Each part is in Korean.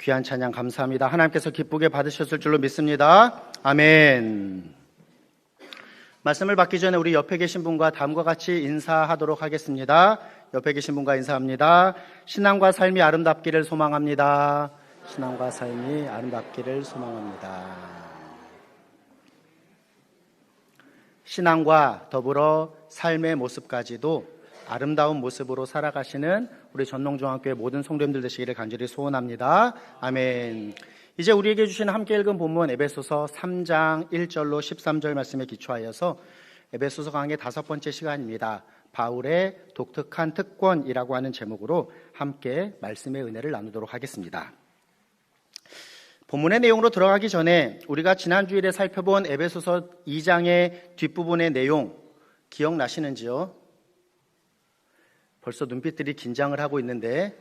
귀한 찬양 감사합니다. 하나님께서 기쁘게 받으셨을 줄로 믿습니다. 아멘. 말씀을 받기 전에 우리 옆에 계신 분과 다음과 같이 인사하도록 하겠습니다. 옆에 계신 분과 인사합니다. 신앙과 삶이 아름답기를 소망합니다. 신앙과 삶이 아름답기를 소망합니다. 신앙과 더불어 삶의 모습까지도 아름다운 모습으로 살아가시는 우리 전농중앙교회 모든 성도님들 되시기를 간절히 소원합니다. 아멘. 이제 우리에게 주신 함께 읽은 본문 에베소서 3장 1절로 13절 말씀에 기초하여서 에베소서 강의 5번째 시간입니다. 바울의 독특한 특권이라고 하는 제목으로 함께 말씀의 은혜를 나누도록 하겠습니다. 본문의 내용으로 들어가기 전에 우리가 지난 주일에 살펴본 에베소서 2장의 뒷부분의 내용 기억나시는지요? 벌써 눈빛들이 긴장을 하고 있는데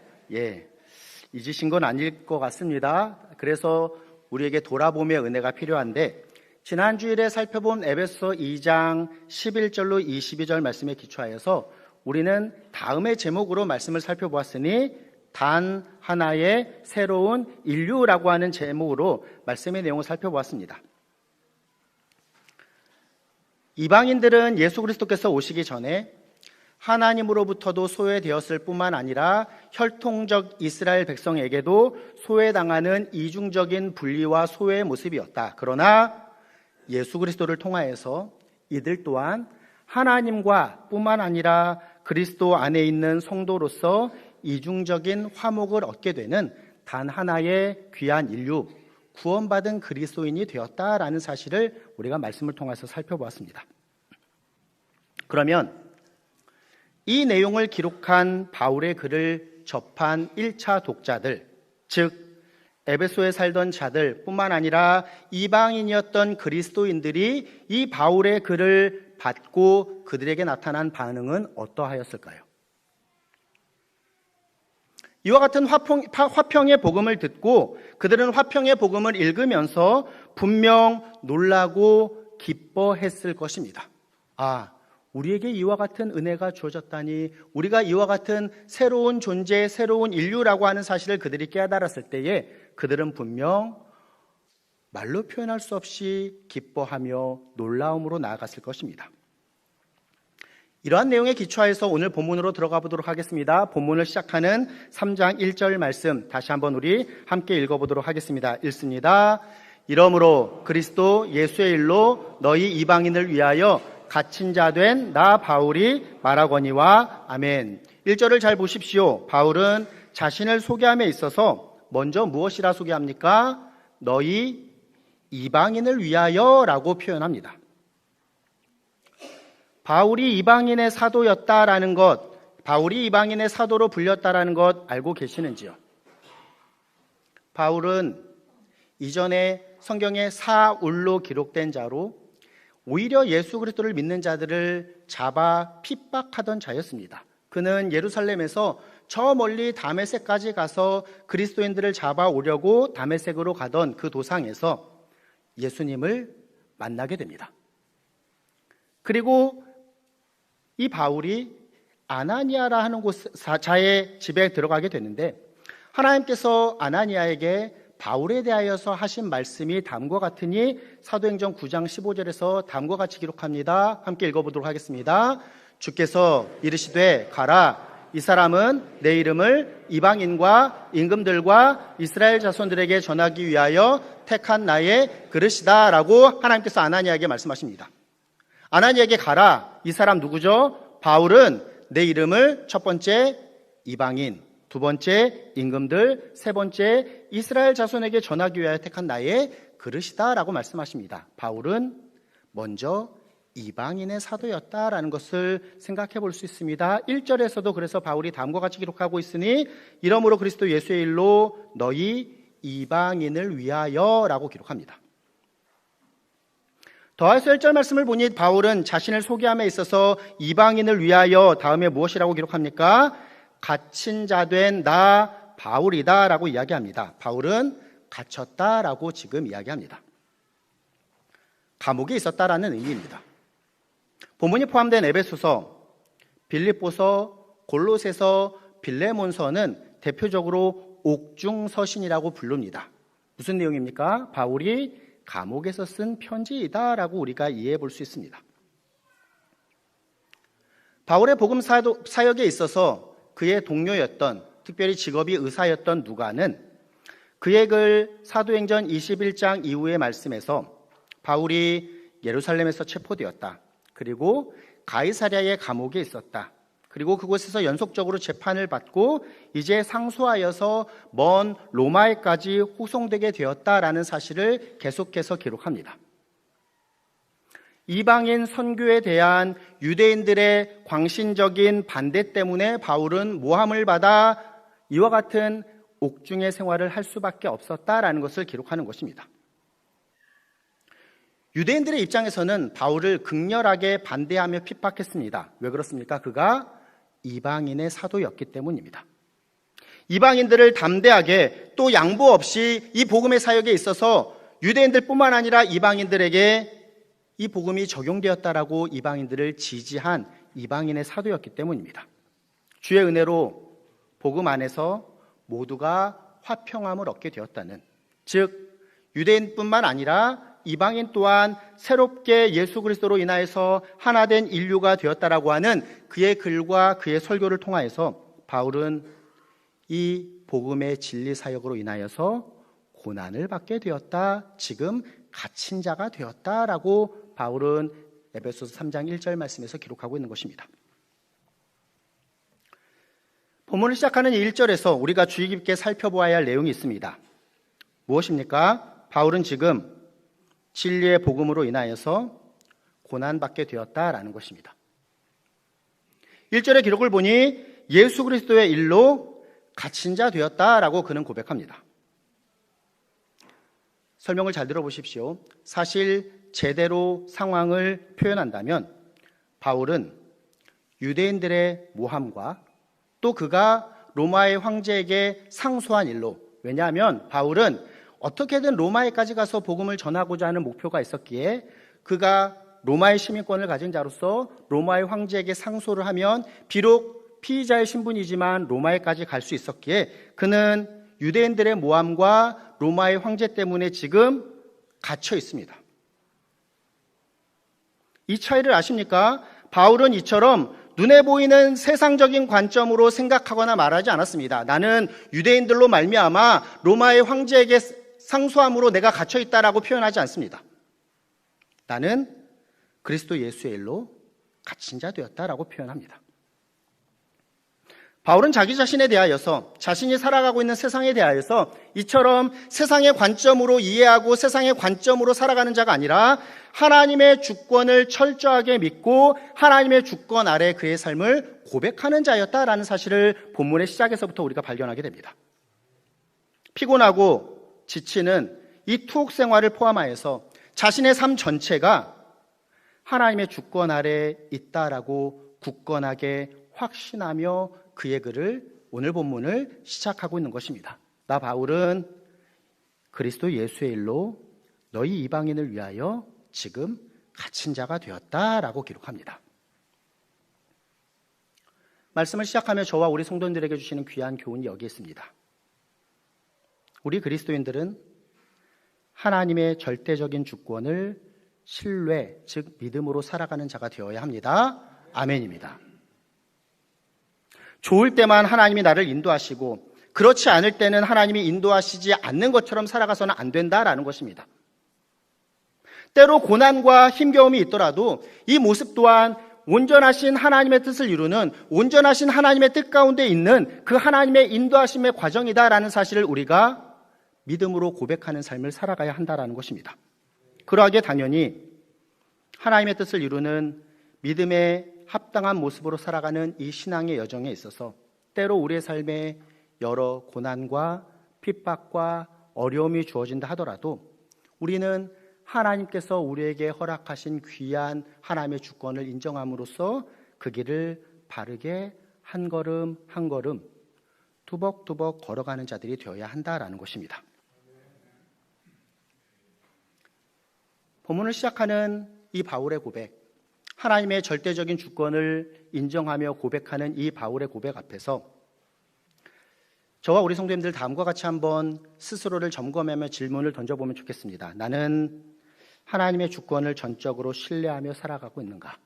잊으신 건 아닐 것 같습니다. 그래서 우리에게 돌아봄의 은혜가 필요한데 지난 주일에 살펴본 에베소서 2장 11절로 22절 말씀에 기초하여서 우리는 다음의 제목으로 말씀을 살펴보았으니 단 하나의 새로운 인류라고 하는 제목으로 말씀의 내용을 살펴보았습니다. 이방인들은 예수 그리스도께서 오시기 전에 하나님으로부터도 소외되었을 뿐만 아니라 혈통적 이스라엘 백성에게도 소외당하는 이중적인 분리와 소외의 모습이었다. 그러나 예수 그리스도를 통하여서 이들 또한 하나님과 뿐만 아니라 그리스도 안에 있는 성도로서 이중적인 화목을 얻게 되는 단 하나의 귀한 인류, 구원받은 그리스도인이 되었다라는 사실을 우리가 말씀을 통해서 살펴보았습니다. 그러면 이 내용을 기록한 바울의 글을 접한 1차 독자들, 즉 에베소에 살던 자들 뿐만 아니라 이방인이었던 그리스도인들이 이 바울의 글을 받고 그들에게 나타난 반응은 어떠하였을까요? 이와 같은 화평의 복음을 듣고 그들은 화평의 복음을 읽으면서 분명 놀라고 기뻐했을 것입니다. 우리에게 이와 같은 은혜가 주어졌다니, 우리가 이와 같은 새로운 존재, 새로운 인류라고 하는 사실을 그들이 깨달았을 때에 그들은 분명 말로 표현할 수 없이 기뻐하며 놀라움으로 나아갔을 것입니다. 이러한 내용에 기초하여서 오늘 본문으로 들어가 보도록 하겠습니다. 본문을 시작하는 3장 1절 말씀 다시 한번 우리 함께 읽어보도록 하겠습니다. 읽습니다. 이러므로 그리스도 예수의 일로 너희 이방인을 위하여 갇힌 자 된 나 바울이 말하거니와 아멘. 1절을 잘 보십시오. 바울은 자신을 소개함에 있어서 먼저 무엇이라 소개합니까? 너희 이방인을 위하여 라고 표현합니다. 바울이 이방인의 사도였다라는 것, 바울이 이방인의 사도로 불렸다라는 것 알고 계시는지요? 바울은 이전에 성경에 사울로 기록된 자로 오히려 예수 그리스도를 믿는 자들을 잡아 핍박하던 자였습니다. 그는 예루살렘에서 저 멀리 다메섹까지 가서 그리스도인들을 잡아오려고 다메섹으로 가던 그 도상에서 예수님을 만나게 됩니다. 그리고 이 바울이 아나니아라 하는 자의 집에 들어가게 되는데 하나님께서 아나니아에게 바울에 대하여서 하신 말씀이 다음과 같으니 사도행전 9장 15절에서 다음과 같이 기록합니다. 함께 읽어보도록 하겠습니다. 주께서 이르시되 가라. 이 사람은 내 이름을 이방인과 임금들과 이스라엘 자손들에게 전하기 위하여 택한 나의 그릇이다 라고 하나님께서 아나니아에게 말씀하십니다. 아나니아에게 가라. 이 사람 누구죠? 바울은 내 이름을 첫 번째 이방인, 두 번째 임금들, 세 번째 이스라엘 자손에게 전하기 위하여 택한 나의 그릇이다 라고 말씀하십니다. 바울은 먼저 이방인의 사도였다라는 것을 생각해 볼 수 있습니다. 1절에서도 그래서 바울이 다음과 같이 기록하고 있으니 이러므로 그리스도 예수의 일로 너희 이방인을 위하여 라고 기록합니다. 더해서 1절 말씀을 보니 바울은 자신을 소개함에 있어서 이방인을 위하여 다음에 무엇이라고 기록합니까? 갇힌 자 된 나 바울이다 라고 이야기합니다. 바울은 갇혔다라고 지금 이야기합니다. 감옥에 있었다라는 의미입니다. 본문이 포함된 에베소서, 빌립보서, 골로새서, 빌레몬서는 대표적으로 옥중서신이라고 부릅니다. 무슨 내용입니까? 바울이 감옥에서 쓴 편지이다라고 우리가 이해해 볼 수 있습니다. 바울의 복음 사역에 있어서 그의 동료였던, 특별히 직업이 의사였던 누가는 그의 글 사도행전 21장 이후의 말씀에서 바울이 예루살렘에서 체포되었다. 그리고 가이사랴의 감옥에 있었다. 그리고 그곳에서 연속적으로 재판을 받고 이제 상소하여서 먼 로마에까지 호송되게 되었다라는 사실을 계속해서 기록합니다. 이방인 선교에 대한 유대인들의 광신적인 반대 때문에 바울은 모함을 받아 이와 같은 옥중의 생활을 할 수밖에 없었다라는 것을 기록하는 것입니다. 유대인들의 입장에서는 바울을 극렬하게 반대하며 핍박했습니다. 왜 그렇습니까? 그가 이방인의 사도였기 때문입니다. 이방인들을 담대하게 또 양보 없이 이 복음의 사역에 있어서 유대인들뿐만 아니라 이방인들에게 이 복음이 적용되었다라고 이방인들을 지지한 이방인의 사도였기 때문입니다. 주의 은혜로 복음 안에서 모두가 화평함을 얻게 되었다는, 즉 유대인뿐만 아니라 이방인 또한 새롭게 예수 그리스도로 인하여서 하나된 인류가 되었다라고 하는 그의 글과 그의 설교를 통하여서 바울은 이 복음의 진리 사역으로 인하여서 고난을 받게 되었다. 지금 갇힌 자가 되었다라고 바울은 에베소서 3장 1절 말씀에서 기록하고 있는 것입니다. 본문을 시작하는 1절에서 우리가 주의 깊게 살펴보아야 할 내용이 있습니다. 무엇입니까? 바울은 지금 진리의 복음으로 인하여서 고난받게 되었다라는 것입니다. 1절의 기록을 보니 예수 그리스도의 일로 갇힌 자 되었다라고 그는 고백합니다. 설명을 잘 들어보십시오. 사실 제대로 상황을 표현한다면 바울은 유대인들의 모함과 또 그가 로마의 황제에게 상소한 일로, 왜냐하면 바울은 어떻게든 로마에까지 가서 복음을 전하고자 하는 목표가 있었기에 그가 로마의 시민권을 가진 자로서 로마의 황제에게 상소를 하면 비록 피의자의 신분이지만 로마에까지 갈 수 있었기에 그는 유대인들의 모함과 로마의 황제 때문에 지금 갇혀 있습니다. 이 차이를 아십니까? 바울은 이처럼 눈에 보이는 세상적인 관점으로 생각하거나 말하지 않았습니다. 나는 유대인들로 말미암아 로마의 황제에게 상소함으로 내가 갇혀 있다라고 표현하지 않습니다. 나는 그리스도 예수의 일로 갇힌 자 되었다라고 표현합니다. 바울은 자기 자신에 대하여서, 자신이 살아가고 있는 세상에 대하여서 이처럼 세상의 관점으로 이해하고 세상의 관점으로 살아가는 자가 아니라 하나님의 주권을 철저하게 믿고 하나님의 주권 아래 그의 삶을 고백하는 자였다라는 사실을 본문의 시작에서부터 우리가 발견하게 됩니다. 피곤하고 지치는 이 투옥 생활을 포함하여서 자신의 삶 전체가 하나님의 주권 아래 있다라고 굳건하게 확신하며 그의 글을, 오늘 본문을 시작하고 있는 것입니다. 나 바울은 그리스도 예수의 일로 너희 이방인을 위하여 지금 갇힌 자가 되었다라고 기록합니다. 말씀을 시작하며 저와 우리 성도님들에게 주시는 귀한 교훈이 여기 있습니다. 우리 그리스도인들은 하나님의 절대적인 주권을 신뢰, 즉 믿음으로 살아가는 자가 되어야 합니다. 아멘입니다. 좋을 때만 하나님이 나를 인도하시고 그렇지 않을 때는 하나님이 인도하시지 않는 것처럼 살아가서는 안 된다라는 것입니다. 때로 고난과 힘겨움이 있더라도 이 모습 또한 온전하신 하나님의 뜻을 이루는, 온전하신 하나님의 뜻 가운데 있는 그 하나님의 인도하심의 과정이다라는 사실을 우리가 믿음으로 고백하는 삶을 살아가야 한다라는 것입니다. 그러하기에 당연히 하나님의 뜻을 이루는 믿음의 합당한 모습으로 살아가는 이 신앙의 여정에 있어서 때로 우리의 삶에 여러 고난과 핍박과 어려움이 주어진다 하더라도 우리는 하나님께서 우리에게 허락하신 귀한 하나님의 주권을 인정함으로써 그 길을 바르게 한 걸음 한 걸음 두벅두벅 걸어가는 자들이 되어야 한다라는 것입니다. 본문을 시작하는 이 바울의 고백, 하나님의 절대적인 주권을 인정하며 고백하는 이 바울의 고백 앞에서 저와 우리 성도님들 다음과 같이 한번 스스로를 점검하며 질문을 던져보면 좋겠습니다. 나는 하나님의 주권을 전적으로 신뢰하며 살아가고 있는가?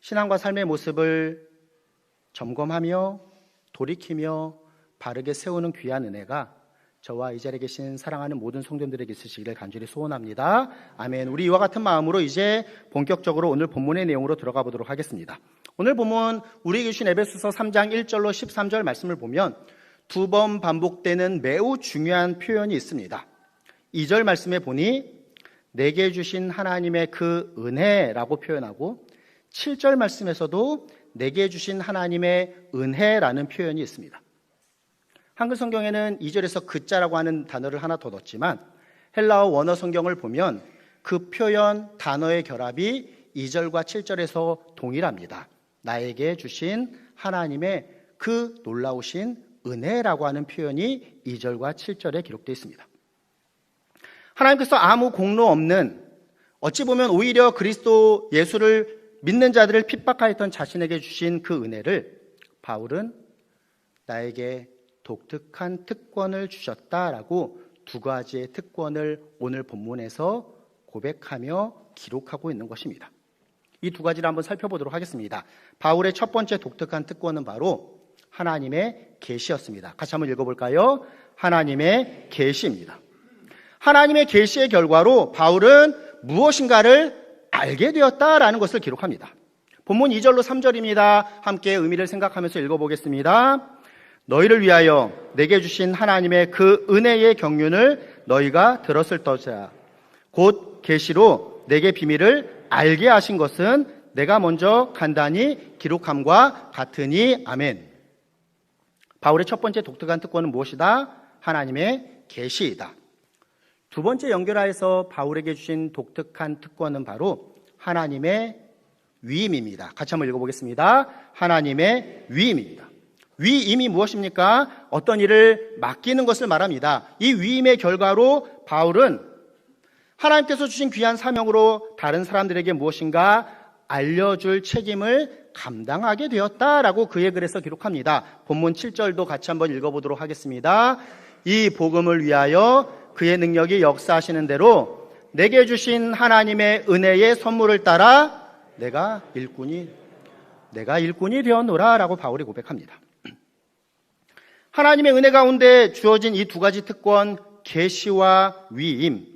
신앙과 삶의 모습을 점검하며 돌이키며 바르게 세우는 귀한 은혜가 저와 이 자리에 계신 사랑하는 모든 성도님들에게 있으시기를 간절히 소원합니다. 아멘. 우리 이와 같은 마음으로 이제 본격적으로 오늘 본문의 내용으로 들어가 보도록 하겠습니다. 오늘 본문 우리에게 주신 에베소서 3장 1절로 13절 말씀을 보면 두 번 반복되는 매우 중요한 표현이 있습니다. 2절 말씀에 보니 내게 주신 하나님의 그 은혜라고 표현하고 7절 말씀에서도 내게 주신 하나님의 은혜라는 표현이 있습니다. 한글 성경에는 2절에서 그자라고 하는 단어를 하나 더 넣었지만 헬라어 원어 성경을 보면 그 표현 단어의 결합이 2절과 7절에서 동일합니다. 나에게 주신 하나님의 그 놀라우신 은혜라고 하는 표현이 2절과 7절에 기록되어 있습니다. 하나님께서 아무 공로 없는, 어찌 보면 오히려 그리스도 예수를 믿는 자들을 핍박하였던 자신에게 주신 그 은혜를 바울은 나에게 독특한 특권을 주셨다라고 두 가지의 특권을 오늘 본문에서 고백하며 기록하고 있는 것입니다. 이 두 가지를 한번 살펴보도록 하겠습니다. 바울의 첫 번째 독특한 특권은 바로 하나님의 계시였습니다. 같이 한번 읽어볼까요? 하나님의 계시입니다. 하나님의 계시의 결과로 바울은 무엇인가를 알게 되었다라는 것을 기록합니다. 본문 2절로 3절입니다. 함께 의미를 생각하면서 읽어보겠습니다. 너희를 위하여 내게 주신 하나님의 그 은혜의 경륜을 너희가 들었을 터자 곧 계시로 내게 비밀을 알게 하신 것은 내가 먼저 간단히 기록함과 같으니 아멘. 바울의 첫 번째 독특한 특권은 무엇이다? 하나님의 계시이다. 두 번째 연결하여서 바울에게 주신 독특한 특권은 바로 하나님의 위임입니다. 같이 한번 읽어보겠습니다. 하나님의 위임입니다. 위임이 무엇입니까? 어떤 일을 맡기는 것을 말합니다. 이 위임의 결과로 바울은 하나님께서 주신 귀한 사명으로 다른 사람들에게 무엇인가 알려줄 책임을 감당하게 되었다라고 그의 글에서 기록합니다. 본문 7절도 같이 한번 읽어보도록 하겠습니다. 이 복음을 위하여 그의 능력이 역사하시는 대로 내게 주신 하나님의 은혜의 선물을 따라 내가 일꾼이 되었노라 라고 바울이 고백합니다. 하나님의 은혜 가운데 주어진 이 두 가지 특권, 계시와 위임,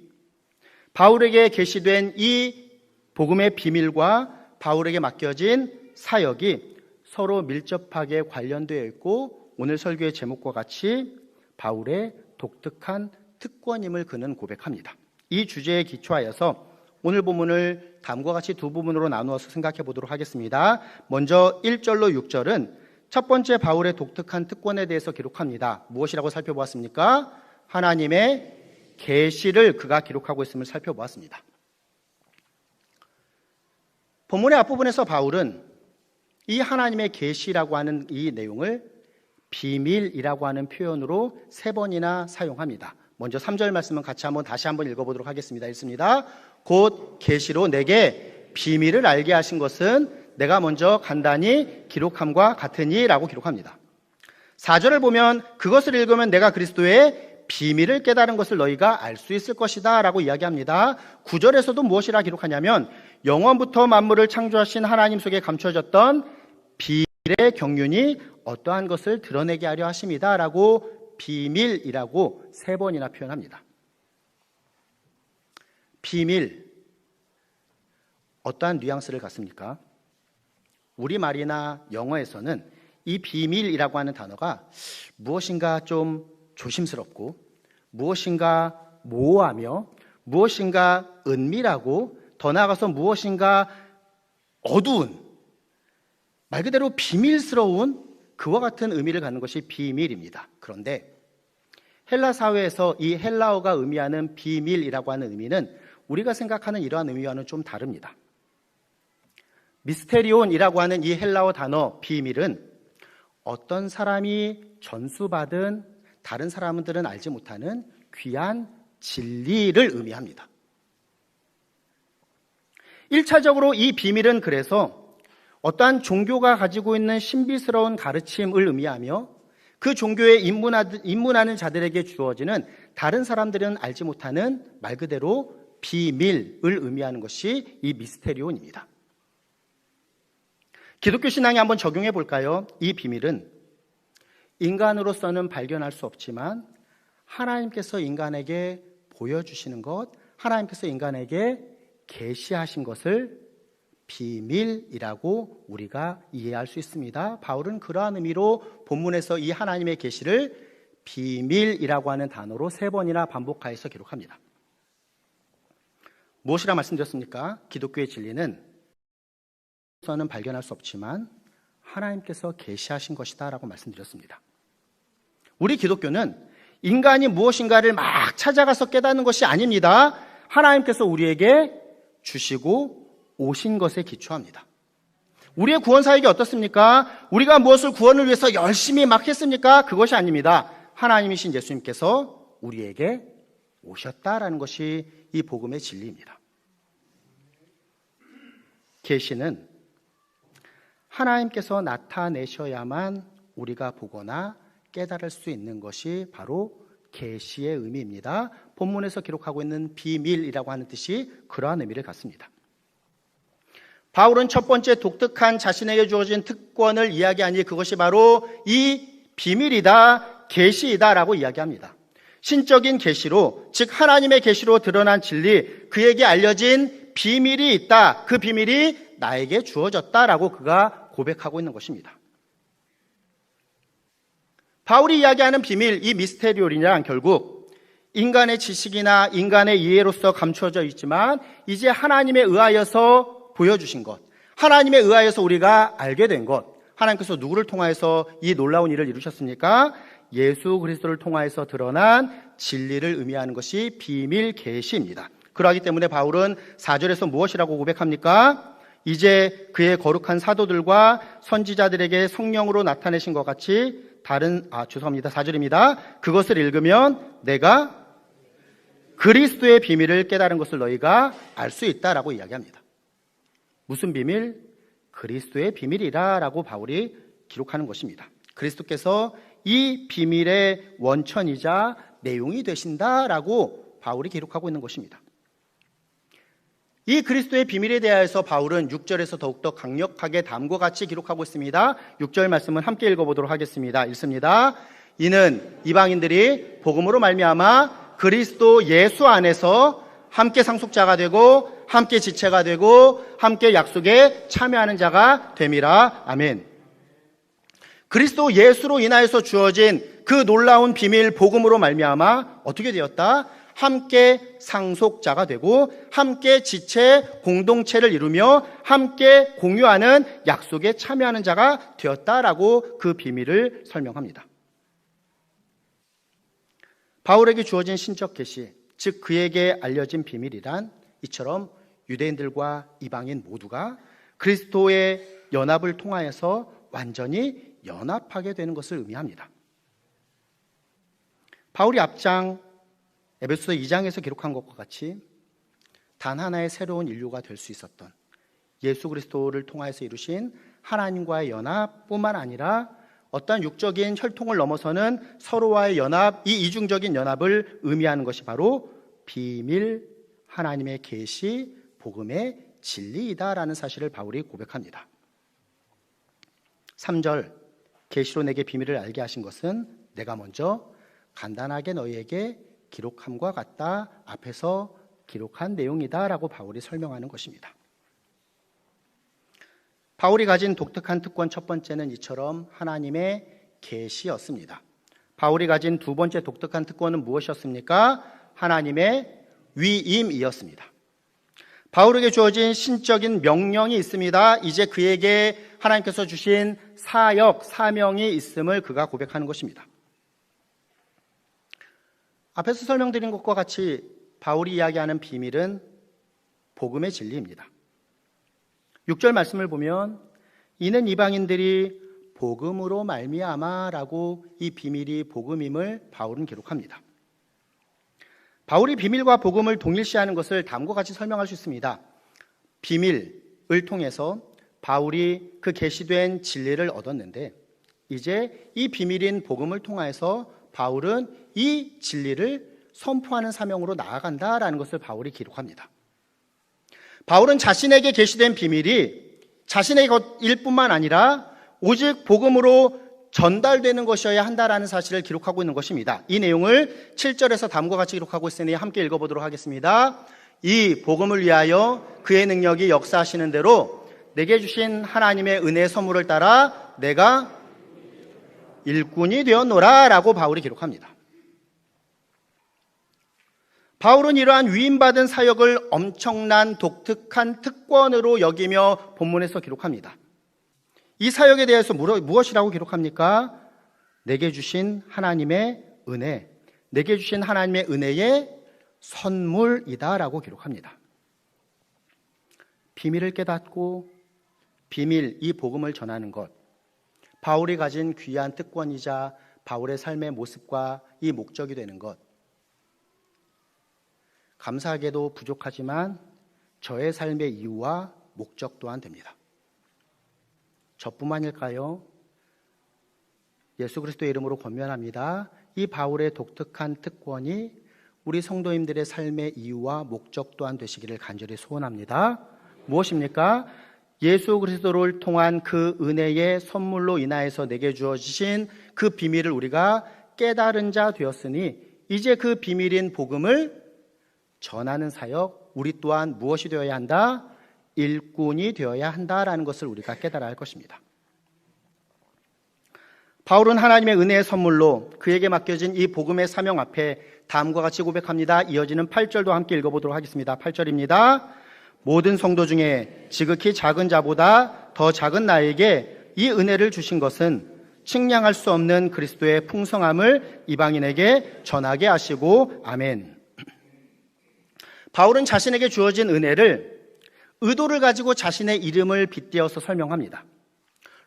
바울에게 계시된 이 복음의 비밀과 바울에게 맡겨진 사역이 서로 밀접하게 관련되어 있고 오늘 설교의 제목과 같이 바울의 독특한 특권임을 그는 고백합니다. 이 주제에 기초하여서 오늘 본문을 다음과 같이 두 부분으로 나누어서 생각해 보도록 하겠습니다. 먼저 1절로 6절은 첫 번째 바울의 독특한 특권에 대해서 기록합니다. 무엇이라고 살펴보았습니까? 하나님의 계시를 그가 기록하고 있음을 살펴보았습니다. 본문의 앞부분에서 바울은 이 하나님의 계시라고 하는 이 내용을 비밀이라고 하는 표현으로 3번이나 사용합니다. 먼저 3절 말씀은 다시 한번 읽어보도록 하겠습니다. 읽습니다. 곧 계시로 내게 비밀을 알게 하신 것은 내가 먼저 간단히 기록함과 같으니 라고 기록합니다. 4절을 보면 그것을 읽으면 내가 그리스도의 비밀을 깨달은 것을 너희가 알 수 있을 것이다 라고 이야기합니다. 9절에서도 무엇이라 기록하냐면 영원부터 만물을 창조하신 하나님 속에 감춰졌던 비밀의 경륜이 어떠한 것을 드러내게 하려 하심이다 라고 비밀이라고 3번이나 표현합니다. 비밀, 어떠한 뉘앙스를 갖습니까? 우리말이나 영어에서는 이 비밀이라고 하는 단어가 무엇인가 좀 조심스럽고 무엇인가 모호하며 무엇인가 은밀하고 더 나아가서 무엇인가 어두운, 말 그대로 비밀스러운 그와 같은 의미를 갖는 것이 비밀입니다. 그런데 헬라 사회에서 이 헬라어가 의미하는 비밀이라고 하는 의미는 우리가 생각하는 이러한 의미와는 좀 다릅니다. 미스테리온이라고 하는 이 헬라어 단어 비밀은 어떤 사람이 전수받은 다른 사람들은 알지 못하는 귀한 진리를 의미합니다. 1차적으로 이 비밀은 그래서 어떠한 종교가 가지고 있는 신비스러운 가르침을 의미하며 그 종교에 입문하는 자들에게 주어지는 다른 사람들은 알지 못하는 말 그대로 비밀을 의미하는 것이 이 미스테리온입니다. 기독교 신앙에 한번 적용해 볼까요? 이 비밀은 인간으로서는 발견할 수 없지만 하나님께서 인간에게 보여주시는 것, 하나님께서 인간에게 계시하신 것을 비밀이라고 우리가 이해할 수 있습니다. 바울은 그러한 의미로 본문에서 이 하나님의 계시를 비밀이라고 하는 단어로 3번이나 반복하여서 기록합니다. 무엇이라 말씀드렸습니까? 기독교의 진리는 우리로서는 발견할 수 없지만 하나님께서 계시하신 것이다 라고 말씀드렸습니다. 우리 기독교는 인간이 무엇인가를 막 찾아가서 깨닫는 것이 아닙니다. 하나님께서 우리에게 주시고 오신 것에 기초합니다. 우리의 구원 사역이 어떻습니까? 우리가 무엇을 구원을 위해서 열심히 막 했습니까? 그것이 아닙니다. 하나님이신 예수님께서 우리에게 오셨다라는 것이 이 복음의 진리입니다. 계시는 하나님께서 나타내셔야만 우리가 보거나 깨달을 수 있는 것이 바로 계시의 의미입니다. 본문에서 기록하고 있는 비밀이라고 하는 뜻이 그러한 의미를 갖습니다. 바울은 첫 번째 독특한 자신에게 주어진 특권을 이야기하니 그것이 바로 이 비밀이다, 계시이다라고 이야기합니다. 신적인 계시로, 즉 하나님의 계시로 드러난 진리, 그에게 알려진 비밀이 있다. 그 비밀이 나에게 주어졌다라고 그가 고백하고 있는 것입니다. 바울이 이야기하는 비밀, 이 미스테리오리란 결국 인간의 지식이나 인간의 이해로서 감추어져 있지만 이제 하나님에 의하여서 보여주신 것, 하나님에 의하여서 우리가 알게 된 것, 하나님께서 누구를 통하여서 이 놀라운 일을 이루셨습니까? 예수 그리스도를 통하여서 드러난 진리를 의미하는 것이 비밀 계시입니다. 그러하기 때문에 바울은 4절에서 무엇이라고 고백합니까? 이제 그의 거룩한 사도들과 선지자들에게 성령으로 나타내신 것 같이 4절입니다. 그것을 읽으면 내가 그리스도의 비밀을 깨달은 것을 너희가 알 수 있다라고 이야기합니다. 무슨 비밀? 그리스도의 비밀이라라고 바울이 기록하는 것입니다. 그리스도께서 이 비밀의 원천이자 내용이 되신다라고 바울이 기록하고 있는 것입니다. 이 그리스도의 비밀에 대하여서 바울은 6절에서 더욱더 강력하게 다음과 같이 기록하고 있습니다. 6절 말씀은 함께 읽어보도록 하겠습니다. 읽습니다. 이는 이방인들이 복음으로 말미암아 그리스도 예수 안에서 함께 상속자가 되고 함께 지체가 되고 함께 약속에 참여하는 자가 됨이라. 아멘. 그리스도 예수로 인하여서 주어진 그 놀라운 비밀 복음으로 말미암아 어떻게 되었다? 함께 상속자가 되고 함께 지체 공동체를 이루며 함께 공유하는 약속에 참여하는 자가 되었다라고 그 비밀을 설명합니다. 바울에게 주어진 신적 계시, 즉 그에게 알려진 비밀이란 이처럼 유대인들과 이방인 모두가 그리스도의 연합을 통하여서 완전히 연합하게 되는 것을 의미합니다. 바울이 앞장 에베소서 2장에서 기록한 것과 같이 단 하나의 새로운 인류가 될 수 있었던 예수 그리스도를 통하여서 이루신 하나님과의 연합뿐만 아니라 어떠한 육적인 혈통을 넘어서는 서로와의 연합, 이 이중적인 연합을 의미하는 것이 바로 비밀, 하나님의 계시, 복음의 진리이다라는 사실을 바울이 고백합니다. 3절, 계시로 내게 비밀을 알게 하신 것은 내가 먼저 간단하게 너희에게 기록함과 같다. 앞에서 기록한 내용이다라고 바울이 설명하는 것입니다. 바울이 가진 독특한 특권 첫 번째는 이처럼 하나님의 계시였습니다. 바울이 가진 두 번째 독특한 특권은 무엇이었습니까? 하나님의 위임이었습니다. 바울에게 주어진 신적인 명령이 있습니다. 이제 그에게 하나님께서 주신 사역, 사명이 있음을 그가 고백하는 것입니다. 앞에서 설명드린 것과 같이 바울이 이야기하는 비밀은 복음의 진리입니다. 6절 말씀을 보면 이는 이방인들이 복음으로 말미암아라고 이 비밀이 복음임을 바울은 기록합니다. 바울이 비밀과 복음을 동일시하는 것을 다음과 같이 설명할 수 있습니다. 비밀을 통해서 바울이 그 계시된 진리를 얻었는데 이제 이 비밀인 복음을 통하여서 바울은 이 진리를 선포하는 사명으로 나아간다라는 것을 바울이 기록합니다. 바울은 자신에게 계시된 비밀이 자신의 것일 뿐만 아니라 오직 복음으로 전달되는 것이어야 한다라는 사실을 기록하고 있는 것입니다. 이 내용을 7절에서 다음과 같이 기록하고 있으니 함께 읽어보도록 하겠습니다. 이 복음을 위하여 그의 능력이 역사하시는 대로 내게 주신 하나님의 은혜의 선물을 따라 내가 일꾼이 되었노라 라고 바울이 기록합니다. 바울은 이러한 위임받은 사역을 엄청난 독특한 특권으로 여기며 본문에서 기록합니다. 이 사역에 대해서 무엇이라고 기록합니까? 내게 주신 하나님의 은혜, 내게 주신 하나님의 은혜의 선물이다라고 기록합니다. 비밀을 깨닫고 비밀, 이 복음을 전하는 것, 바울이 가진 귀한 특권이자 바울의 삶의 모습과 이 목적이 되는 것, 감사하게도 부족하지만 저의 삶의 이유와 목적 또한 됩니다. 저뿐만일까요? 예수 그리스도의 이름으로 권면합니다. 이 바울의 독특한 특권이 우리 성도님들의 삶의 이유와 목적 또한 되시기를 간절히 소원합니다. 무엇입니까? 예수 그리스도를 통한 그 은혜의 선물로 인하여서 내게 주어지신 그 비밀을 우리가 깨달은 자 되었으니 이제 그 비밀인 복음을 전하는 사역, 우리 또한 무엇이 되어야 한다? 일꾼이 되어야 한다라는 것을 우리가 깨달아야 할 것입니다. 바울은 하나님의 은혜의 선물로 그에게 맡겨진 이 복음의 사명 앞에 다음과 같이 고백합니다. 이어지는 8절도 함께 읽어보도록 하겠습니다. 8절입니다. 모든 성도 중에 지극히 작은 자보다 더 작은 나에게 이 은혜를 주신 것은 측량할 수 없는 그리스도의 풍성함을 이방인에게 전하게 하시고 아멘. 바울은 자신에게 주어진 은혜를 의도를 가지고 자신의 이름을 빗대어서 설명합니다.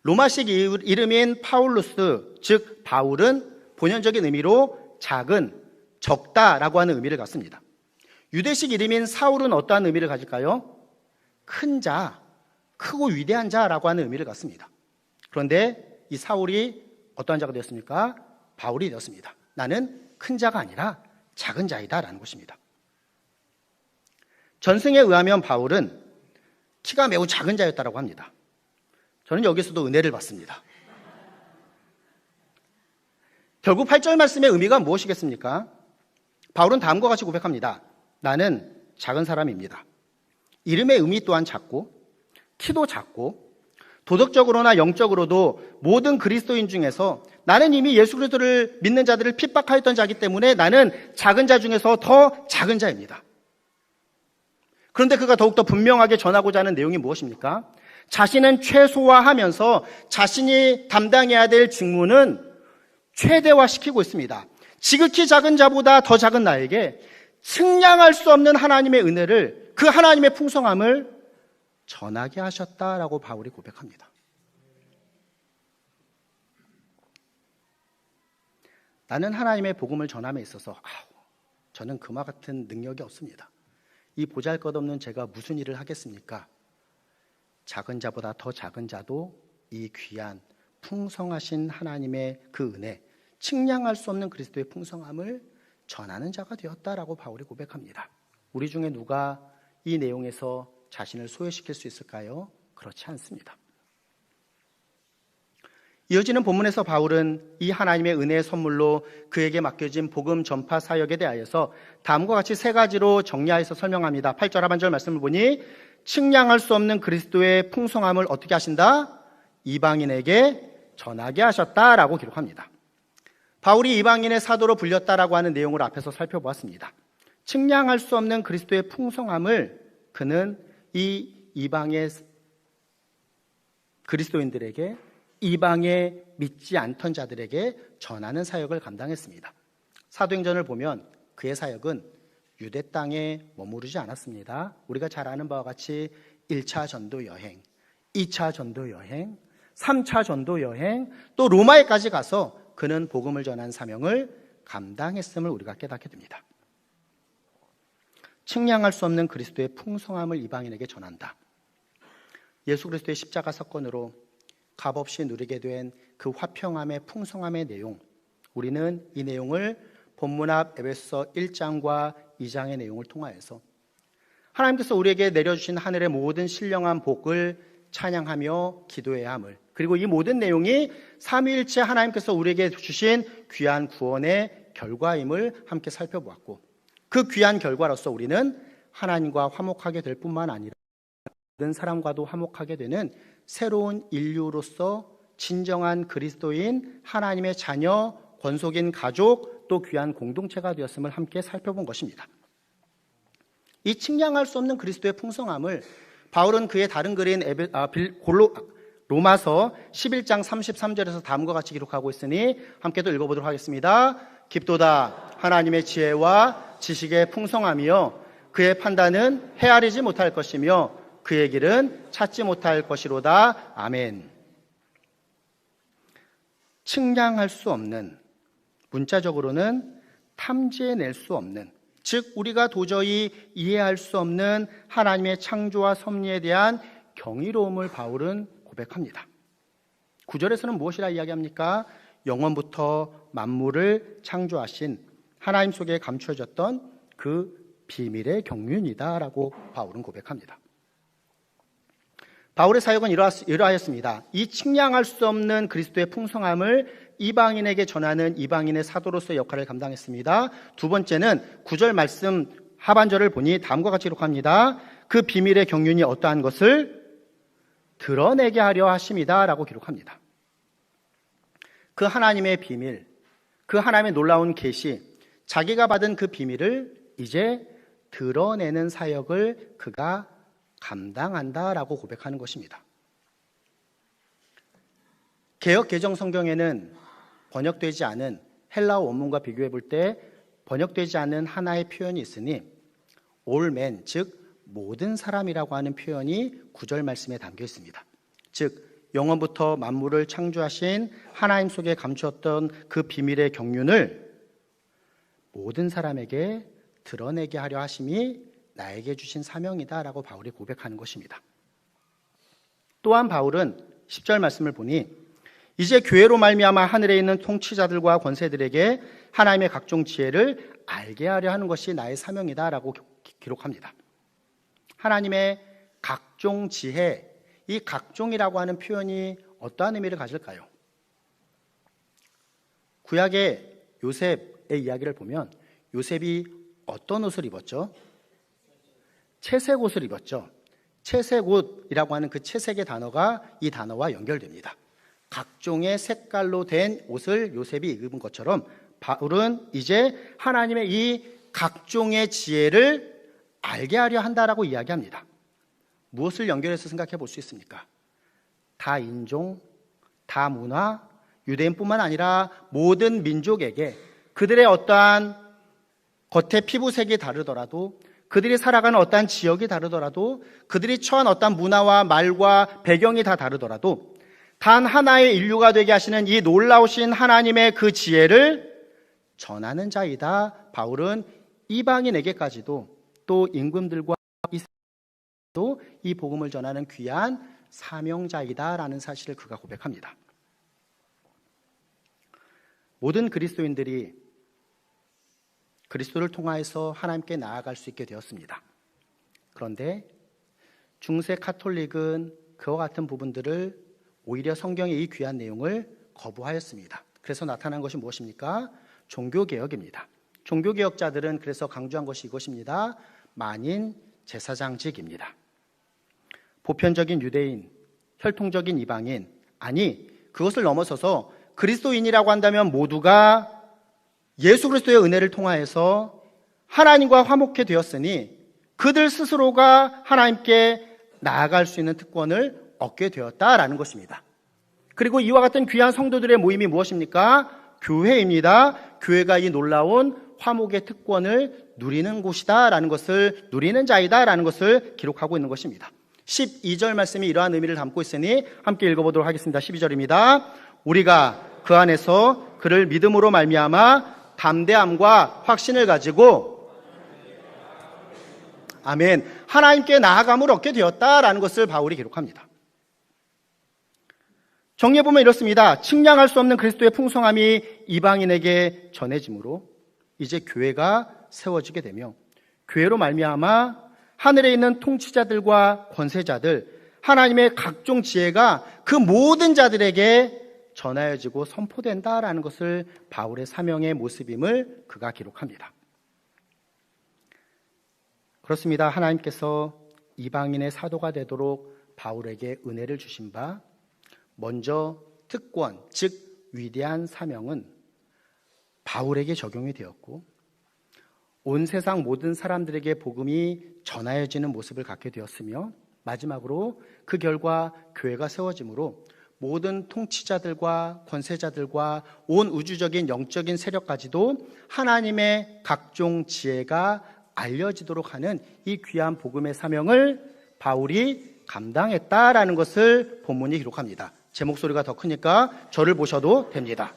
로마식 이름인 파울루스, 즉 바울은 본연적인 의미로 작은, 적다라고 하는 의미를 갖습니다. 유대식 이름인 사울은 어떠한 의미를 가질까요? 큰 자, 크고 위대한 자라고 하는 의미를 갖습니다. 그런데 이 사울이 어떠한 자가 되었습니까? 바울이 되었습니다. 나는 큰 자가 아니라 작은 자이다라는 것입니다. 전승에 의하면 바울은 키가 매우 작은 자였다고 합니다. 저는 여기서도 은혜를 받습니다. 결국 8절 말씀의 의미가 무엇이겠습니까? 바울은 다음과 같이 고백합니다. 나는 작은 사람입니다. 이름의 의미 또한 작고 키도 작고 도덕적으로나 영적으로도 모든 그리스도인 중에서 나는 이미 예수 그리스도를 믿는 자들을 핍박하였던 자이기 때문에 나는 작은 자 중에서 더 작은 자입니다. 그런데 그가 더욱더 분명하게 전하고자 하는 내용이 무엇입니까? 자신은 최소화하면서 자신이 담당해야 될 직무는 최대화시키고 있습니다. 지극히 작은 자보다 더 작은 나에게 측량할 수 없는 하나님의 은혜를, 그 하나님의 풍성함을 전하게 하셨다라고 바울이 고백합니다. 나는 하나님의 복음을 전함에 있어서 저는 그와 같은 능력이 없습니다. 이 보잘것없는 제가 무슨 일을 하겠습니까? 작은 자보다 더 작은 자도 이 귀한 풍성하신 하나님의 그 은혜, 측량할 수 없는 그리스도의 풍성함을 전하는 자가 되었다라고 바울이 고백합니다. 우리 중에 누가 이 내용에서 자신을 소외시킬 수 있을까요? 그렇지 않습니다. 이어지는 본문에서 바울은 이 하나님의 은혜의 선물로 그에게 맡겨진 복음 전파 사역에 대하여서 다음과 같이 세 가지로 정리하여서 설명합니다. 8절 하반절 말씀을 보니 측량할 수 없는 그리스도의 풍성함을 어떻게 하신다? 이방인에게 전하게 하셨다라고 기록합니다. 바울이 이방인의 사도로 불렸다라고 하는 내용을 앞에서 살펴보았습니다. 측량할 수 없는 그리스도의 풍성함을 그는 이 이방의 그리스도인들에게, 이방에 믿지 않던 자들에게 전하는 사역을 감당했습니다. 사도행전을 보면 그의 사역은 유대 땅에 머무르지 않았습니다. 우리가 잘 아는 바와 같이 1차 전도 여행, 2차 전도 여행, 3차 전도 여행, 또 로마에까지 가서 그는 복음을 전한 사명을 감당했음을 우리가 깨닫게 됩니다. 측량할 수 없는 그리스도의 풍성함을 이방인에게 전한다. 예수 그리스도의 십자가 사건으로 값없이 누리게 된 그 화평함의 풍성함의 내용, 우리는 이 내용을 본문 앞 에베소서 1장과 2장의 내용을 통하여서 하나님께서 우리에게 내려주신 하늘의 모든 신령한 복을 찬양하며 기도해야 함을, 그리고 이 모든 내용이 삼위일체 하나님께서 우리에게 주신 귀한 구원의 결과임을 함께 살펴보았고, 그 귀한 결과로서 우리는 하나님과 화목하게 될 뿐만 아니라 모든 사람과도 화목하게 되는 새로운 인류로서 진정한 그리스도인, 하나님의 자녀, 권속인 가족, 또 귀한 공동체가 되었음을 함께 살펴본 것입니다. 이 측량할 수 없는 그리스도의 풍성함을 바울은 그의 다른 글인 로마서 11장 33절에서 다음과 같이 기록하고 있으니 함께 또 읽어보도록 하겠습니다. 깊도다 하나님의 지혜와 지식의 풍성함이요 그의 판단은 헤아리지 못할 것이며 그의 길은 찾지 못할 것이로다. 아멘. 측량할 수 없는, 문자적으로는 탐지해낼 수 없는, 즉 우리가 도저히 이해할 수 없는 하나님의 창조와 섭리에 대한 경이로움을 바울은 고백합니다. 9절에서는 무엇이라 이야기합니까? 영원부터 만물을 창조하신 하나님 속에 감추어졌던 그 비밀의 경륜이다 라고 바울은 고백합니다. 바울의 사역은 이러하였습니다. 이 측량할 수 없는 그리스도의 풍성함을 이방인에게 전하는 이방인의 사도로서의 역할을 감당했습니다. 두 번째는 9절 말씀 하반절을 보니 다음과 같이 기록합니다. 그 비밀의 경륜이 어떠한 것을 드러내게 하려 하심이다 라고 기록합니다. 그 하나님의 비밀, 그 하나님의 놀라운 계시, 자기가 받은 그 비밀을 이제 드러내는 사역을 그가 감당한다라고 고백하는 것입니다. 개역 개정 성경에는 번역되지 않은 헬라어 원문과 비교해 볼 때 번역되지 않은 하나의 표현이 있으니 all men, 즉 모든 사람이라고 하는 표현이 9절 말씀에 담겨 있습니다. 즉 영원부터 만물을 창조하신 하나님 속에 감추었던 그 비밀의 경륜을 모든 사람에게 드러내게 하려 하심이 나에게 주신 사명이다라고 바울이 고백하는 것입니다. 또한 바울은 10절 말씀을 보니 이제 교회로 말미암아 하늘에 있는 통치자들과 권세들에게 하나님의 각종 지혜를 알게 하려 하는 것이 나의 사명이다라고 기록합니다. 하나님의 각종 지혜, 이 각종이라고 하는 표현이 어떠한 의미를 가질까요? 구약의 요셉의 이야기를 보면 요셉이 어떤 옷을 입었죠? 채색 옷을 입었죠. 채색 옷이라고 하는 그 채색의 단어가 이 단어와 연결됩니다. 각종의 색깔로 된 옷을 요셉이 입은 것처럼 바울은 이제 하나님의 이 각종의 지혜를 알게 하려 한다라고 이야기합니다. 무엇을 연결해서 생각해 볼 수 있습니까? 다 인종, 다 문화, 유대인뿐만 아니라 모든 민족에게 그들의 어떠한 겉의 피부색이 다르더라도, 그들이 살아가는 어떠한 지역이 다르더라도, 그들이 처한 어떠한 문화와 말과 배경이 다 다르더라도 단 하나의 인류가 되게 하시는 이 놀라우신 하나님의 그 지혜를 전하는 자이다. 바울은 이방인에게까지도 또 임금들과 이 복음을 전하는 귀한 사명자이다라는 사실을 그가 고백합니다. 모든 그리스도인들이 그리스도를 통하여서 하나님께 나아갈 수 있게 되었습니다. 그런데 중세 카톨릭은 그와 같은 부분들을 오히려 성경의 이 귀한 내용을 거부하였습니다. 그래서 나타난 것이 무엇입니까? 종교개혁입니다. 종교개혁자들은 그래서 강조한 것이 이것입니다. 만인 제사장직입니다. 보편적인 유대인, 혈통적인 이방인, 아니 그것을 넘어서서 그리스도인이라고 한다면 모두가 예수 그리스도의 은혜를 통하여서 하나님과 화목해 되었으니 그들 스스로가 하나님께 나아갈 수 있는 특권을 얻게 되었다라는 것입니다. 그리고 이와 같은 귀한 성도들의 모임이 무엇입니까? 교회입니다. 교회가 이 놀라운 화목의 특권을 누리는 곳이다라는 것을, 누리는 자이다라는 것을 기록하고 있는 것입니다. 12절 말씀이 이러한 의미를 담고 있으니 함께 읽어보도록 하겠습니다. 12절입니다. 우리가 그 안에서 그를 믿음으로 말미암아 담대함과 확신을 가지고 아멘, 하나님께 나아감을 얻게 되었다라는 것을 바울이 기록합니다. 정리해 보면 이렇습니다. 측량할 수 없는 그리스도의 풍성함이 이방인에게 전해지므로 이제 교회가 세워지게 되며 교회로 말미암아 하늘에 있는 통치자들과 권세자들, 하나님의 각종 지혜가 그 모든 자들에게 전하여지고 선포된다라는 것을 바울의 사명의 모습임을 그가 기록합니다. 그렇습니다. 하나님께서 이방인의 사도가 되도록 바울에게 은혜를 주신 바, 먼저 특권, 즉 위대한 사명은 바울에게 적용이 되었고 온 세상 모든 사람들에게 복음이 전하여지는 모습을 갖게 되었으며 마지막으로 그 결과 교회가 세워지므로 모든 통치자들과 권세자들과 온 우주적인 영적인 세력까지도 하나님의 각종 지혜가 알려지도록 하는 이 귀한 복음의 사명을 바울이 감당했다라는 것을 본문이 기록합니다. 제 목소리가 더 크니까 저를 보셔도 됩니다.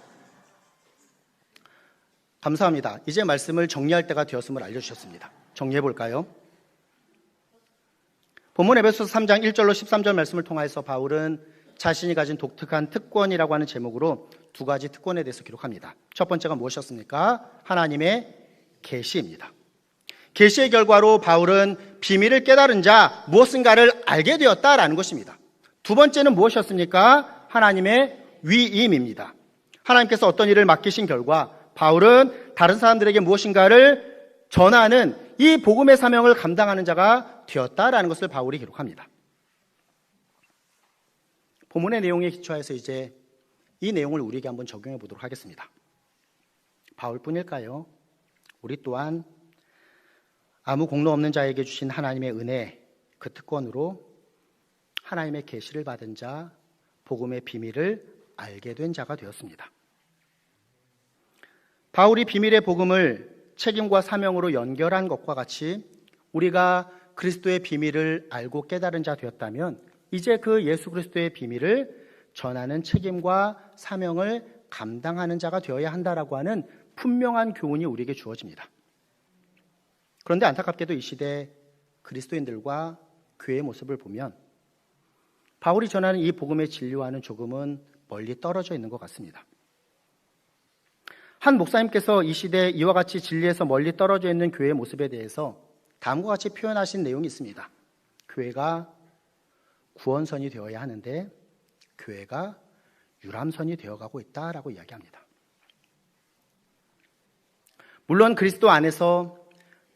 감사합니다. 이제 말씀을 정리할 때가 되었음을 알려주셨습니다. 정리해 볼까요? 본문 에베소서 3장 1절로 13절 말씀을 통해서 바울은 자신이 가진 독특한 특권이라고 하는 제목으로 두 가지 특권에 대해서 기록합니다. 첫 번째가 무엇이었습니까? 하나님의 계시입니다. 계시의 결과로 바울은 비밀을 깨달은 자 무엇인가를 알게 되었다라는 것입니다. 두 번째는 무엇이었습니까? 하나님의 위임입니다. 하나님께서 어떤 일을 맡기신 결과 바울은 다른 사람들에게 무엇인가를 전하는 이 복음의 사명을 감당하는 자가 되었다라는 것을 바울이 기록합니다. 본문의 내용에 기초해서 이제 이 내용을 우리에게 한번 적용해 보도록 하겠습니다. 바울뿐일까요? 우리 또한 아무 공로 없는 자에게 주신 하나님의 은혜, 그 특권으로 하나님의 계시를 받은 자, 복음의 비밀을 알게 된 자가 되었습니다. 바울이 비밀의 복음을 책임과 사명으로 연결한 것과 같이 우리가 그리스도의 비밀을 알고 깨달은 자 되었다면 이제 그 예수 그리스도의 비밀을 전하는 책임과 사명을 감당하는 자가 되어야 한다라고 하는 분명한 교훈이 우리에게 주어집니다. 그런데 안타깝게도 이 시대 그리스도인들과 교회의 모습을 보면 바울이 전하는 이 복음의 진리와는 조금은 멀리 떨어져 있는 것 같습니다. 한 목사님께서 이 시대 이와 같이 진리에서 멀리 떨어져 있는 교회의 모습에 대해서 다음과 같이 표현하신 내용이 있습니다. 교회가 구원선이 되어야 하는데 교회가 유람선이 되어가고 있다라고 이야기합니다. 물론 그리스도 안에서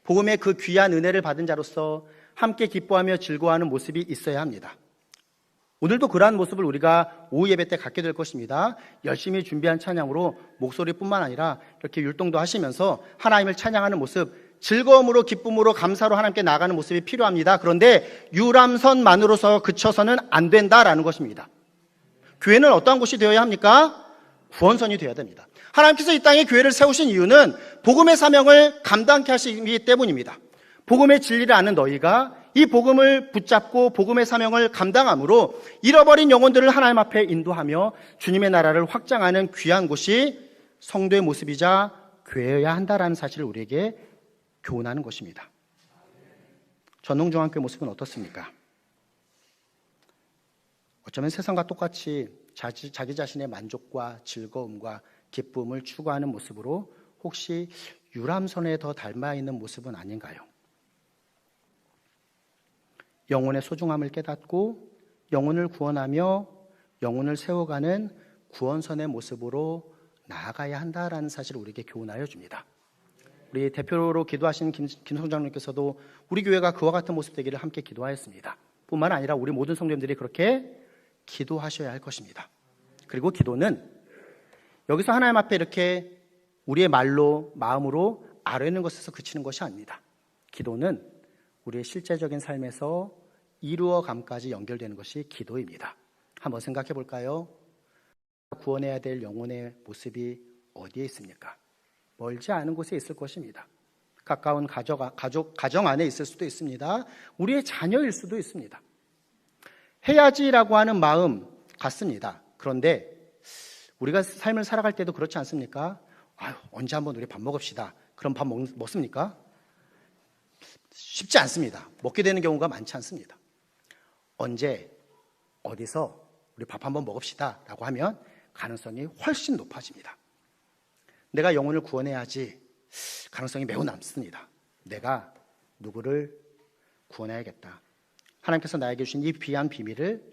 복음의 그 귀한 은혜를 받은 자로서 함께 기뻐하며 즐거워하는 모습이 있어야 합니다. 오늘도 그러한 모습을 우리가 오후 예배 때 갖게 될 것입니다. 열심히 준비한 찬양으로 목소리뿐만 아니라 이렇게 율동도 하시면서 하나님을 찬양하는 모습, 즐거움으로 기쁨으로 감사로 하나님께 나가는 모습이 필요합니다. 그런데 유람선만으로서 그쳐서는 안 된다라는 것입니다. 교회는 어떠한 곳이 되어야 합니까? 구원선이 되어야 됩니다. 하나님께서 이 땅에 교회를 세우신 이유는 복음의 사명을 감당케 하시기 때문입니다. 복음의 진리를 아는 너희가 이 복음을 붙잡고 복음의 사명을 감당함으로 잃어버린 영혼들을 하나님 앞에 인도하며 주님의 나라를 확장하는 귀한 곳이 성도의 모습이자 교회여야 한다라는 사실을 우리에게 교훈하는 것입니다. 전농중앙교회 모습은 어떻습니까? 어쩌면 세상과 똑같이 자기 자신의 만족과 즐거움과 기쁨을 추구하는 모습으로 혹시 유람선에 더 닮아 있는 모습은 아닌가요? 영혼의 소중함을 깨닫고 영혼을 구원하며 영혼을 세워가는 구원선의 모습으로 나아가야 한다라는 사실을 우리에게 교훈하여 줍니다. 우리 대표로 기도하신 김성장님께서도 우리 교회가 그와 같은 모습 되기를 함께 기도하였습니다. 뿐만 아니라 우리 모든 성도님들이 그렇게 기도하셔야 할 것입니다. 그리고 기도는 여기서 하나님 앞에 이렇게 우리의 말로 마음으로 아뢰는 것에서 그치는 것이 아닙니다. 기도는 우리의 실제적인 삶에서 이루어감까지 연결되는 것이 기도입니다. 한번 생각해 볼까요? 구원해야 될 영혼의 모습이 어디에 있습니까? 멀지 않은 곳에 있을 것입니다. 가까운 가정 안에 있을 수도 있습니다. 우리의 자녀일 수도 있습니다. 해야지라고 하는 마음 같습니다. 그런데 우리가 삶을 살아갈 때도 그렇지 않습니까? 언제 한번 우리 밥 먹읍시다. 그럼 밥 먹습니까? 쉽지 않습니다. 먹게 되는 경우가 많지 않습니다. 언제, 어디서 우리 밥 한번 먹읍시다 라고 하면 가능성이 훨씬 높아집니다. 내가 영혼을 구원해야지 가능성이 매우 남습니다. 내가 누구를 구원해야겠다. 하나님께서 나에게 주신 이 귀한 비밀을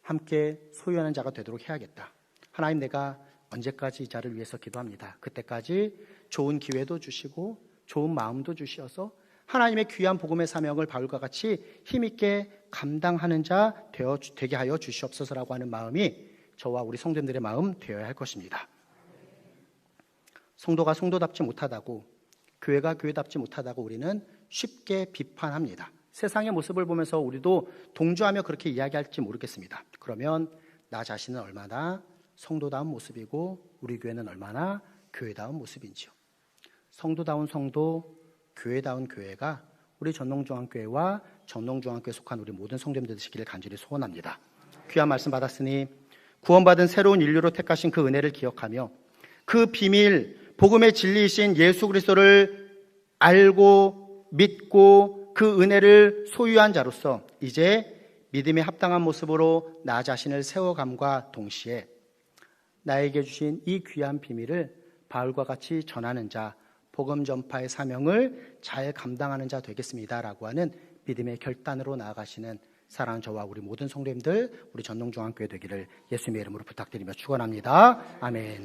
함께 소유하는 자가 되도록 해야겠다. 하나님, 내가 언제까지 이 자를 위해서 기도합니다. 그때까지 좋은 기회도 주시고 좋은 마음도 주시어서 하나님의 귀한 복음의 사명을 바울과 같이 힘있게 감당하는 자 되게 하여 주시옵소서라고 하는 마음이 저와 우리 성도님들의 마음 되어야 할 것입니다. 성도가 성도답지 못하다고, 교회가 교회답지 못하다고 우리는 쉽게 비판합니다. 세상의 모습을 보면서 우리도 동조하며 그렇게 이야기할지 모르겠습니다. 그러면 나 자신은 얼마나 성도다운 모습이고 우리 교회는 얼마나 교회다운 모습인지요. 성도다운 성도, 교회다운 교회가 우리 전농중앙교회와 전농중앙교회에 속한 우리 모든 성도님들 되시기를 간절히 소원합니다. 귀한 말씀 받았으니 구원받은 새로운 인류로 택하신 그 은혜를 기억하며 그 비밀, 복음의 진리이신 예수 그리스도를 알고 믿고 그 은혜를 소유한 자로서 이제 믿음에 합당한 모습으로 나 자신을 세워감과 동시에 나에게 주신 이 귀한 비밀을 바울과 같이 전하는 자, 복음 전파의 사명을 잘 감당하는 자 되겠습니다라고 하는 믿음의 결단으로 나아가시는 사랑하는 저와 우리 모든 성도님들, 우리 전농중앙교회 되기를 예수님의 이름으로 부탁드리며 축원합니다. 아멘.